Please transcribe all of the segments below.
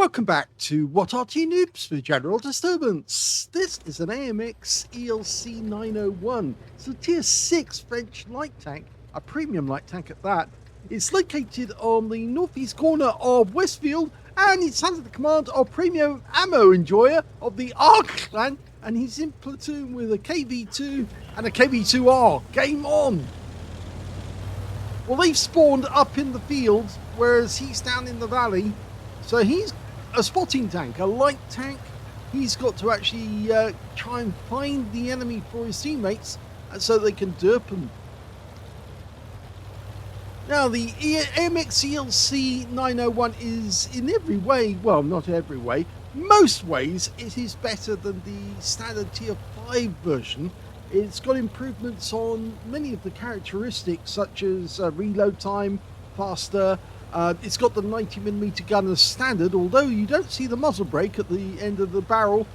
Welcome back to What Arty Noobs for General Disturbance. This is an AMX ELC 901. It's a tier 6 French light tank, a premium light tank at that. It's located on the northeast corner of Westfield, and it's under the command of PremiumAmmoEnjoyer of the Arty, and he's in platoon with a KV2 and a KV2R. Game on! Well, they've spawned up in the field, whereas he's down in the valley. So he's a spotting tank, a light tank. He's got to actually try and find the enemy for his teammates so they can derp them. Now, the AMX ELC 901 is in every way, well, not every way, most ways, it is better than the standard tier 5 version. It's got improvements on many of the characteristics, such as reload time, faster. It's got the 90mm gun as standard, although you don't see the muzzle brake at the end of the barrel,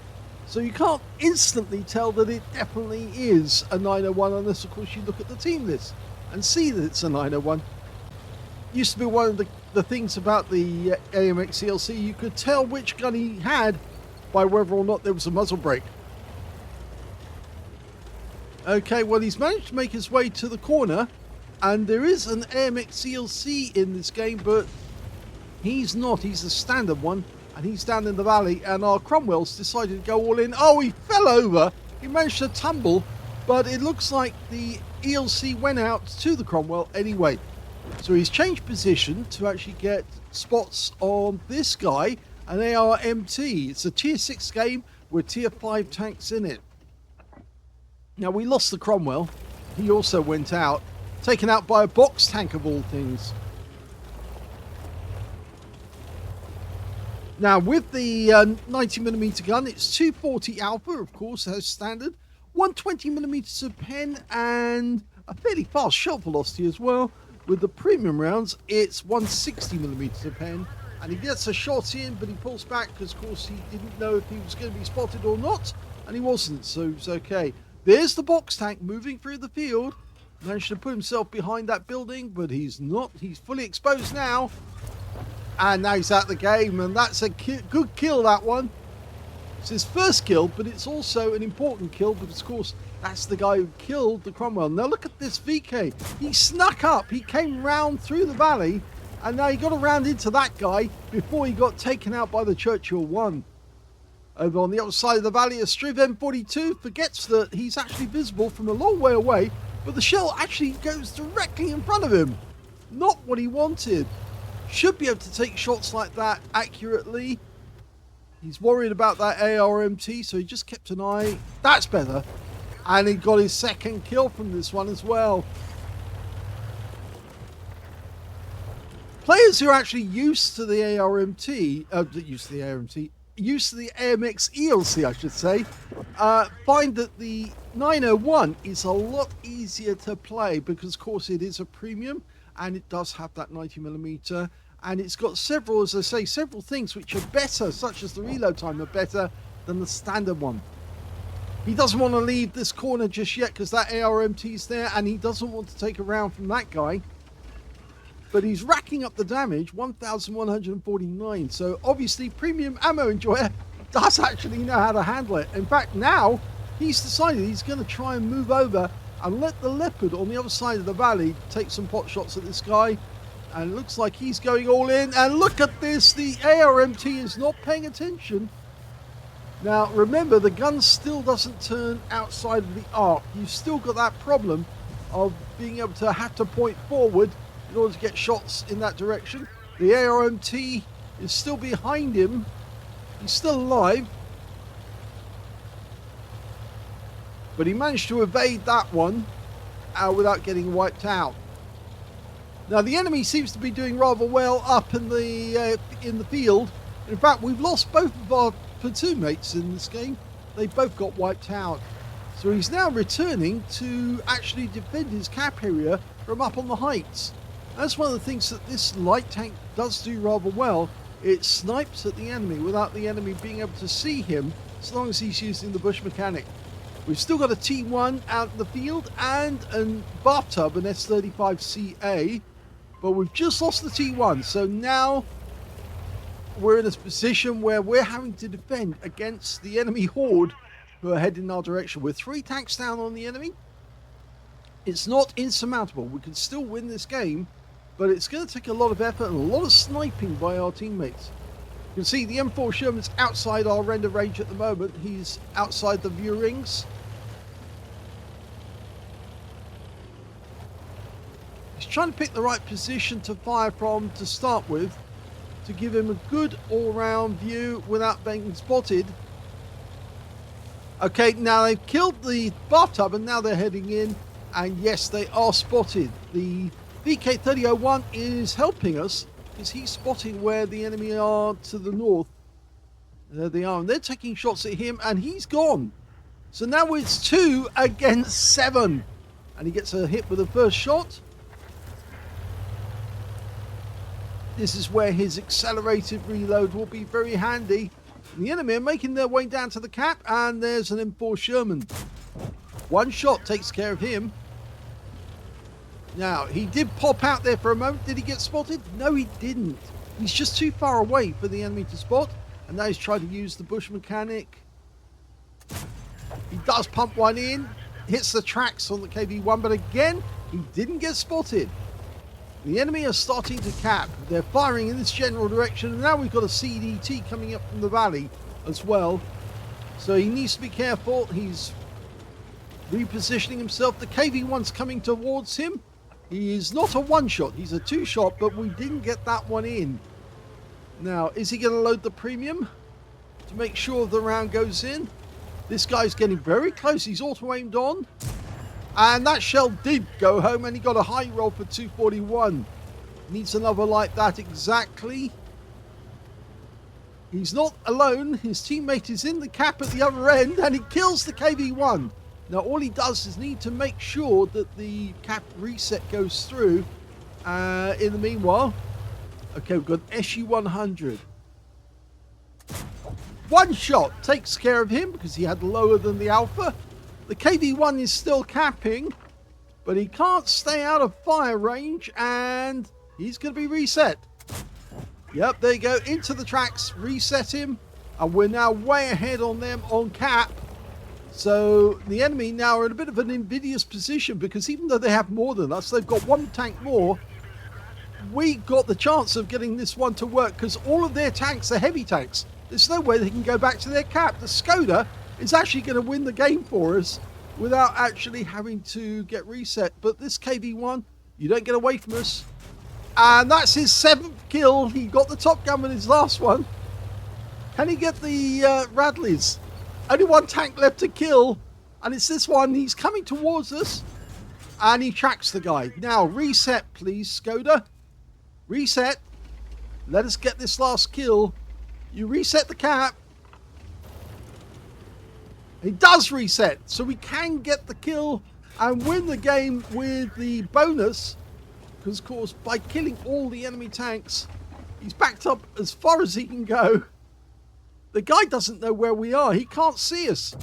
so you can't instantly tell that it definitely is a 901 unless, of course, you look at the team list and see that it's a 901. Used to be one of the things about the AMX ELC, you could tell which gun he had by whether or not there was a muzzle brake. Okay, well, he's managed to make his way to the corner, and there is an AMX ELC in this game, but he's not. He's a standard one, and he's down in the valley, and our Cromwell's decided to go all in. Oh, he fell over. He managed to tumble, but it looks like the ELC went out to the Cromwell anyway. So he's changed position to actually get spots on this guy, an ARMT. It's a tier 6 game with tier 5 tanks in it. Now, we lost the Cromwell. He also went out, taken out by a box tank of all things. Now, with the 90mm gun, it's 240 alpha, of course, as standard, 120mm of pen, and a fairly fast shot velocity as well. With the premium rounds, it's 160mm of pen, and he gets a shot in, but he pulls back because, of course, he didn't know if he was going to be spotted or not, and he wasn't, so it's okay. There's the box tank moving through the field. Managed to put himself behind that building, but he's not. He's fully exposed now. And now he's out of the game, and that's a good kill, that one. It's his first kill, but it's also an important kill because, of course, that's the guy who killed the Cromwell. Now look at this VK. He snuck up. He came round through the valley, and now he got around into that guy before he got taken out by the Churchill 1. Over on the other side of the valley, a Striv M42 forgets that he's actually visible from a long way away, but the shell actually goes directly in front of him. Not what he wanted. Should be able to take shots like that accurately. He's worried about that ARMT, so he just kept an eye. That's better. And he got his second kill from this one as well. Players who are actually used to the ARMT, used to the AMX ELC, I should say, find that the 901 is a lot easier to play because, of course, it is a premium and it does have that 90mm, and it's got several, as I say, several things which are better, such as the reload time are better than the standard one. He doesn't want to leave this corner just yet because that ARMT is there, and he doesn't want to take a round from that guy. But he's racking up the damage, 1,149. So obviously, PremiumAmmoEnjoyer does actually know how to handle it. In fact, now he's decided he's going to try and move over and let the Leopard on the other side of the valley take some pot shots at this guy. And it looks like he's going all in. And look at this, the ARMT is not paying attention. Now, remember, the gun still doesn't turn outside of the arc. You've still got that problem of being able to have to point forward in order to get shots in that direction. The ARMT is still behind him. He's still alive. But he managed to evade that one without getting wiped out. Now, the enemy seems to be doing rather well up in the field. In fact, we've lost both of our platoon mates in this game. They both got wiped out. So he's now returning to actually defend his cap area from up on the heights. That's one of the things that this light tank does do rather well. It snipes at the enemy without the enemy being able to see him, as long as he's using the bush mechanic. We've still got a T1 out in the field and a bathtub, an S35CA, but we've just lost the T1. So now we're in a position where we're having to defend against the enemy horde who are heading in our direction. We're 3 tanks down on the enemy. It's not insurmountable. We can still win this game, but it's going to take a lot of effort and a lot of sniping by our teammates. You can see the M4 Sherman's outside our render range at the moment. He's outside the view rings. He's trying to pick the right position to fire from to start with, to give him a good all-round view without being spotted. Okay, now they've killed the bathtub and now they're heading in, and yes, they are spotted. The VK3001 is helping us because he's spotting where the enemy are to the north. There they are, and they're taking shots at him, and he's gone. So now it's 2 against 7, and he gets a hit with the first shot. This is where his accelerated reload will be very handy. The enemy are making their way down to the cap, and there's an M4 Sherman. 1 shot takes care of him. Now, he did pop out there for a moment. Did he get spotted? No, he didn't. He's just too far away for the enemy to spot, and now he's trying to use the bush mechanic. He does pump one in, hits the tracks on the KV-1, but again, he didn't get spotted. The enemy are starting to cap. They're firing in this general direction, and now we've got a CDT coming up from the valley as well. So he needs to be careful. He's repositioning himself. The KV-1's coming towards him. He is not a 1-shot. He's a 2-shot, but we didn't get that one in. Now, is he going to load the premium to make sure the round goes in? This guy's getting very close. He's auto-aimed on. And that shell did go home, and he got a high roll for 241. Needs another like that exactly. He's not alone. His teammate is in the cap at the other end, and he kills the KV-1. Now, all he does is need to make sure that the cap reset goes through. In the meanwhile, okay, we've got SU-100. 1 shot takes care of him because he had lower than the Alpha. The KV-1 is still capping, but he can't stay out of fire range, and he's going to be reset. Yep, there you go, into the tracks, reset him, and we're now way ahead on them on cap. So the enemy now are in a bit of an invidious position, because even though they have more than us, they've got 1 tank more. We got the chance of getting this one to work because all of their tanks are heavy tanks. There's no way they can go back to their cap. The Skoda is actually going to win the game for us without actually having to get reset. But this KV-1, you don't get away from us. And that's his 7th kill. He got the Top Gun with his last one. Can he get the Radleys? Only 1 tank left to kill, and it's this one. He's coming towards us, and he tracks the guy. Now, reset, please, Skoda. Reset. Let us get this last kill. You reset the cap. It does reset, so we can get the kill and win the game with the bonus. Because, of course, by killing all the enemy tanks, he's backed up as far as he can go. The guy doesn't know where we are. He can't see us.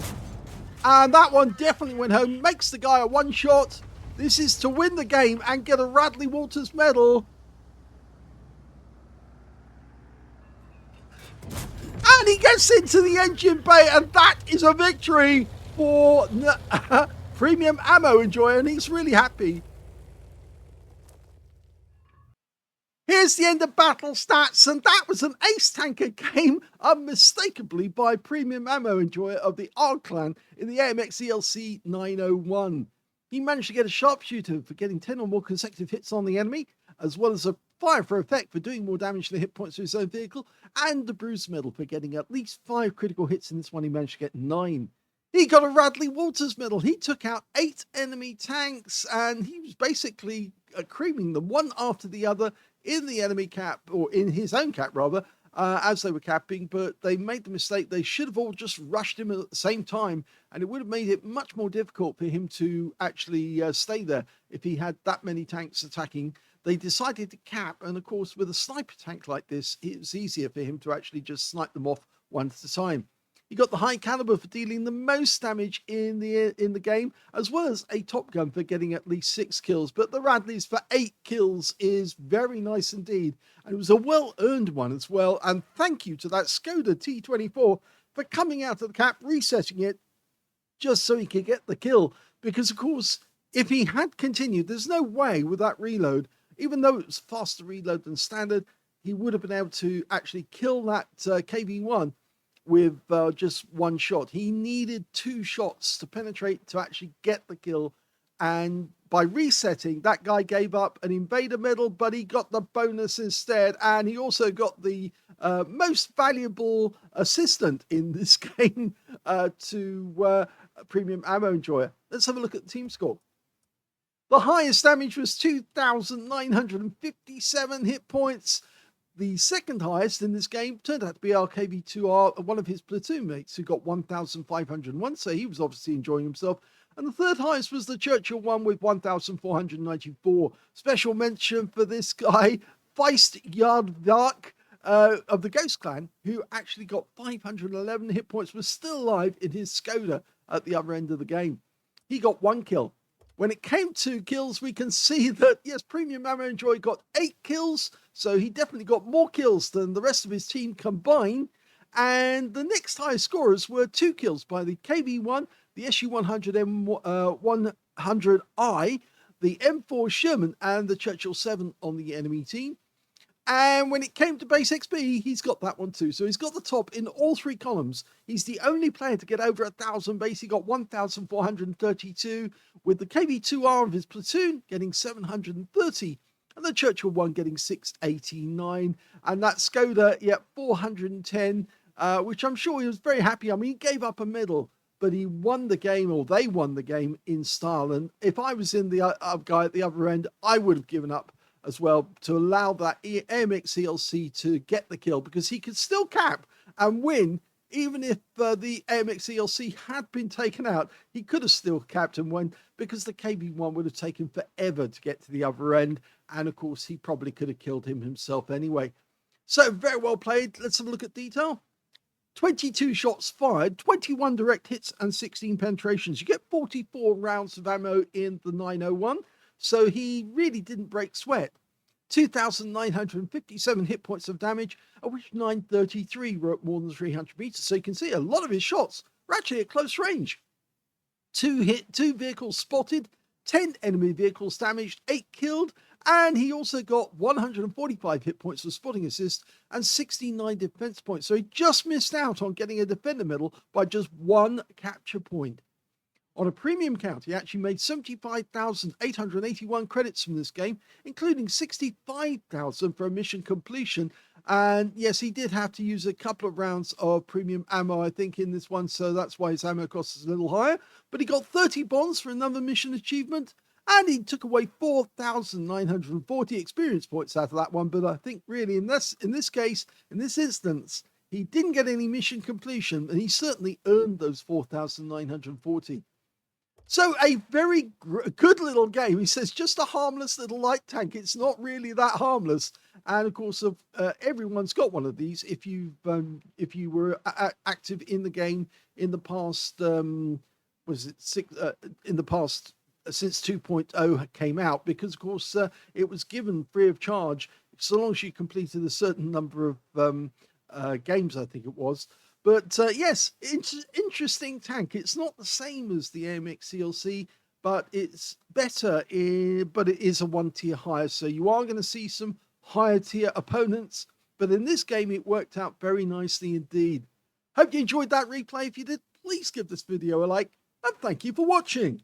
And that one definitely went home. Makes the guy a 1-shot. This is to win the game and get a Radley Walters medal. And he gets into the engine bay, and that is a victory for PremiumAmmoEnjoyer, and he's really happy. Here's the end of battle stats, and that was an ace tanker game unmistakably by PremiumAmmoEnjoyer of the ARG clan in the AMX ELC 901. He managed to get a sharpshooter for getting 10 or more consecutive hits on the enemy, as well as a fire for effect for doing more damage to the hit points of his own vehicle, and the bruise medal for getting at least 5 critical hits. In this one, he managed to get 9. He got a Radley Walters medal. He took out 8 enemy tanks, and he was basically creaming them one after the other in the enemy cap, or in his own cap rather, as they were capping, but they made the mistake. They should have all just rushed him at the same time, and it would have made it much more difficult for him to actually stay there if he had that many tanks attacking. They decided to cap, and of course with a sniper tank like this, it was easier for him to actually just snipe them off one at a time. He got the high caliber for dealing the most damage in the game, as well as a top gun for getting at least 6 kills. But the Radleys for 8 kills is very nice indeed, and it was a well-earned one as well. And thank you to that Skoda T24 for coming out of the cap, resetting it, just so he could get the kill. Because of course, if he had continued, there's no way with that reload, even though it was faster reload than standard, he would have been able to actually kill that KV-1 with just one shot. He needed 2 shots to penetrate to actually get the kill. And by resetting, that guy gave up an invader medal, but he got the bonus instead. And he also got the most valuable assistant in this game to PremiumAmmoEnjoyer. Let's have a look at the team score. The highest damage was 2,957 hit points. The second highest in this game turned out to be our KV2R, one of his platoon mates, who got 1,501, so he was obviously enjoying himself. And the third highest was the Churchill one with 1,494. Special mention for this guy, Feist Yardvark of the Ghost Clan, who actually got 511 hit points, was still alive in his Skoda at the other end of the game. He got 1 kill. When it came to kills, we can see that, yes, PremiumAmmoEnjoyer got 8 kills, so he definitely got more kills than the rest of his team combined. And the next highest scorers were 2 kills by the KV-1, the SU-100M100I, the M4 Sherman, and the Churchill 7 on the enemy team. And when it came to base XP, he's got that one too. So he's got the top in all 3 columns. He's the only player to get over 1,000 base. He got 1,432, with the KV2R of his platoon getting 730, and the Churchill 1 getting 689. And that Skoda, 410, which I'm sure he was very happy. I mean, he gave up a medal, but he won the game, or they won the game in style. And if I was in the guy at the other end, I would have given up as well to allow that AMX ELC to get the kill, because he could still cap and win. Even if the AMX ELC had been taken out, he could have still capped and won, because the KV-1 would have taken forever to get to the other end. And of course, he probably could have killed him himself anyway. So very well played. Let's have a look at detail. 22 shots fired, 21 direct hits, and 16 penetrations. You get 44 rounds of ammo in the 901. So he really didn't break sweat. 2,957 hit points of damage, of which 933 were at more than 300 meters. So you can see a lot of his shots were actually at close range. 2 vehicles spotted, 10 enemy vehicles damaged, 8 killed, and he also got 145 hit points for spotting assist and 69 defense points. So he just missed out on getting a defender medal by just 1 capture point. On a premium count, he actually made 75,881 credits from this game, including 65,000 for a mission completion. And yes, he did have to use a couple of rounds of premium ammo, I think, in this one, so that's why his ammo cost is a little higher. But he got 30 bonds for another mission achievement, and he took away 4,940 experience points out of that one. But I think really in this case, in this instance, he didn't get any mission completion, and he certainly earned those 4,940. So a very good little game. He says just a harmless little light tank. It's not really that harmless. And of course, everyone's got one of these. If you were active in the game in the past, in the past since 2.0 came out, because of course it was given free of charge so long as you completed a certain number of games, I think it was. But yes, interesting tank. It's not the same as the AMX ELC, but it's better, but it is a 1 tier higher. So you are going to see some higher tier opponents. But in this game, it worked out very nicely indeed. Hope you enjoyed that replay. If you did, please give this video a like. And thank you for watching.